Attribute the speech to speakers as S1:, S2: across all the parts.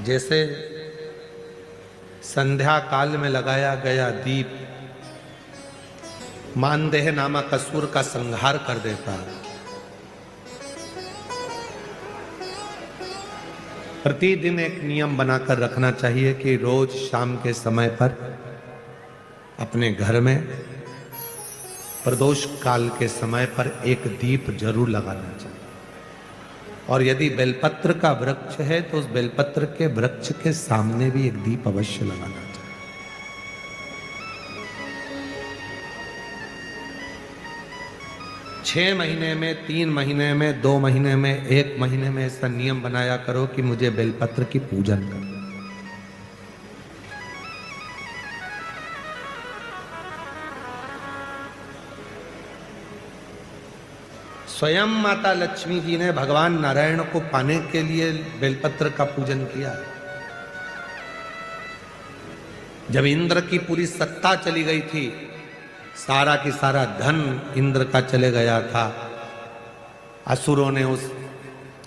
S1: जैसे संध्या काल में लगाया गया दीप मानदेह नामक असुर का संहार कर देता है। प्रतिदिन एक नियम बनाकर रखना चाहिए कि रोज शाम के समय पर अपने घर में प्रदोष काल के समय पर एक दीप जरूर लगाना चाहिए। और यदि बेलपत्र का वृक्ष है तो उस बेलपत्र के वृक्ष के सामने भी एक दीप अवश्य लगाना चाहिए। 6 महीने में, 3 महीने में, 2 महीने में, 1 महीने में ऐसा नियम बनाया करो कि मुझे बेलपत्र की पूजन करना। स्वयं माता लक्ष्मी जी ने भगवान नारायण को पाने के लिए बेलपत्र का पूजन किया। जब इंद्र की पूरी सत्ता चली गई थी, सारा की सारा धन इंद्र का चले गया था, असुरों ने उस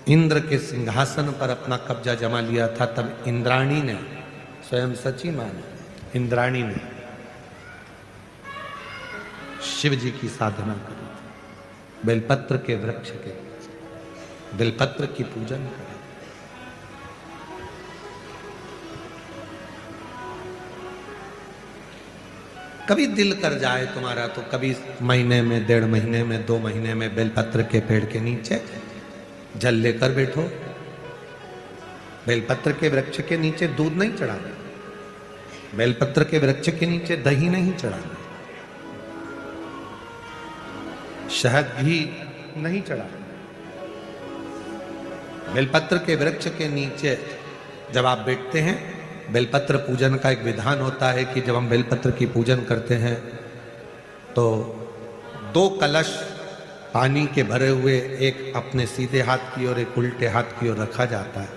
S1: इंद्र के सिंहासन पर अपना कब्जा जमा लिया था, तब इंद्राणी ने, स्वयं सची माने इंद्राणी ने शिव जी की साधना करी, बेलपत्र के वृक्ष के, बेलपत्र की पूजन करें। कभी दिल कर जाए तुम्हारा तो कभी महीने में, 1.5 महीने में, 2 महीने में बेलपत्र के पेड़ के नीचे जल लेकर बैठो। बेलपत्र के वृक्ष के नीचे दूध नहीं चढ़ाना, बेलपत्र के वृक्ष के नीचे दही नहीं चढ़ाना, शहद घी नहीं चढ़ाना। बेलपत्र के वृक्ष के नीचे जब आप बैठते हैं, बेलपत्र पूजन का एक विधान होता है कि जब हम बेलपत्र की पूजन करते हैं तो 2 कलश पानी के भरे हुए, एक अपने सीधे हाथ की ओर, एक उल्टे हाथ की ओर रखा जाता है।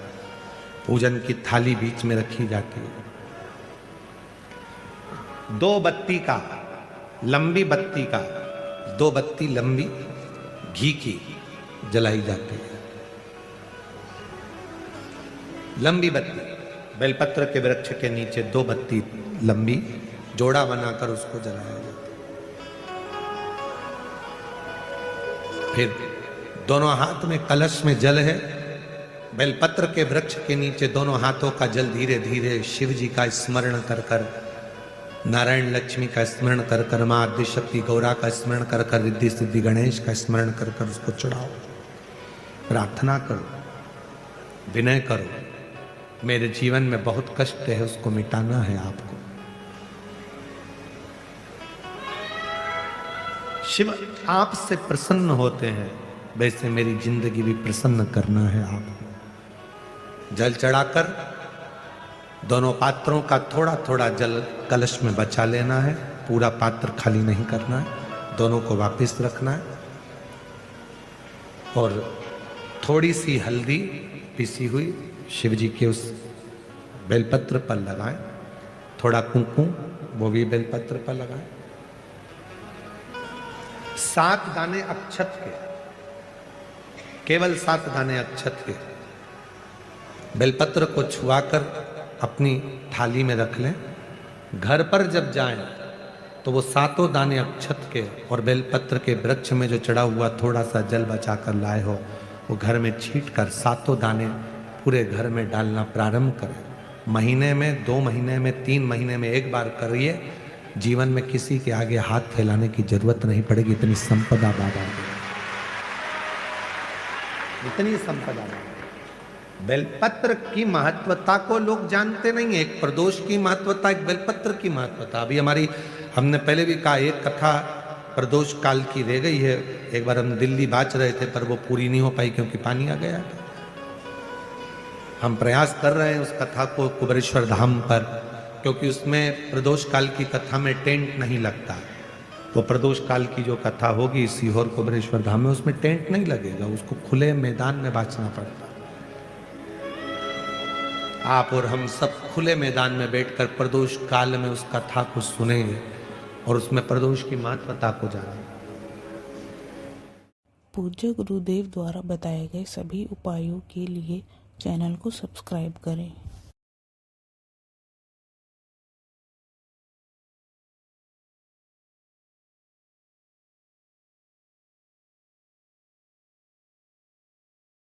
S1: पूजन की थाली बीच में रखी जाती है। 2 बत्ती का, लंबी बत्ती का, 2 बत्ती लंबी घी की जलाई जाती है। लंबी बत्ती बेलपत्र के वृक्ष के नीचे 2 बत्ती लंबी जोड़ा बनाकर उसको जलाया जाता है। फिर दोनों हाथ में कलश में जल है, बेलपत्र के वृक्ष के नीचे दोनों हाथों का जल धीरे धीरे शिव जी का स्मरण कर कर, नारायण लक्ष्मी का स्मरण कर कर, मां आदिशक्ति गौरा का स्मरण कर कर, रिद्धि सिद्धि गणेश का स्मरण कर कर उसको चढ़ाओ। प्रार्थना करो, विनय करो, मेरे जीवन में बहुत कष्ट है, उसको मिटाना है आपको। शिव आपसे प्रसन्न होते हैं, वैसे मेरी जिंदगी भी प्रसन्न करना है आपको। जल चढ़ाकर दोनों पात्रों का थोड़ा थोड़ा जल कलश में बचा लेना है, पूरा पात्र खाली नहीं करना है, दोनों को वापस रखना है। और थोड़ी सी हल्दी पिसी हुई शिव जी के उस बेलपत्र पर लगाएं, थोड़ा कुंकुम वो भी बेलपत्र पर लगाएं। 7 दाने अक्षत के, केवल 7 दाने अक्षत के बेलपत्र को छुआकर अपनी थाली में रख लें। घर पर जब जाएं तो वो 7 दाने अक्षत के और बेलपत्र के वृक्ष में जो चढ़ा हुआ थोड़ा सा जल बचाकर लाए हो, वो घर में छींट कर 7 दाने पूरे घर में डालना प्रारंभ करें। महीने में, 2 महीने में, 3 महीने में एक बार करिए। जीवन में किसी के आगे हाथ फैलाने की जरूरत नहीं पड़ेगी। इतनी संपदा बाबा, इतनी संपदा। बेलपत्र की महत्वता को लोग जानते नहीं है। एक प्रदोष की महत्वता, एक बेलपत्र की महत्वता। अभी हमने पहले भी कहा, एक कथा प्रदोष काल की रह गई है। एक बार हम दिल्ली बाच रहे थे पर वो पूरी नहीं हो पाई क्योंकि पानी आ गया था। हम प्रयास कर रहे हैं उस कथा को कुबेरेश्वर धाम पर, क्योंकि उसमें प्रदोष काल की कथा में टेंट नहीं लगता। तो प्रदोष काल की जो कथा होगी सीहोर कुबेरेश्वर धाम में, उसमें टेंट नहीं लगेगा, उसको खुले मैदान में बांचना पड़ता। आप और हम सब खुले मैदान में बैठकर प्रदोष काल में उस कथा को सुनेंगे और उसमें प्रदोष की महत्वता को जानेंगे।
S2: पूज्य गुरुदेव द्वारा बताए गए सभी उपायों के लिए चैनल को सब्सक्राइब करें।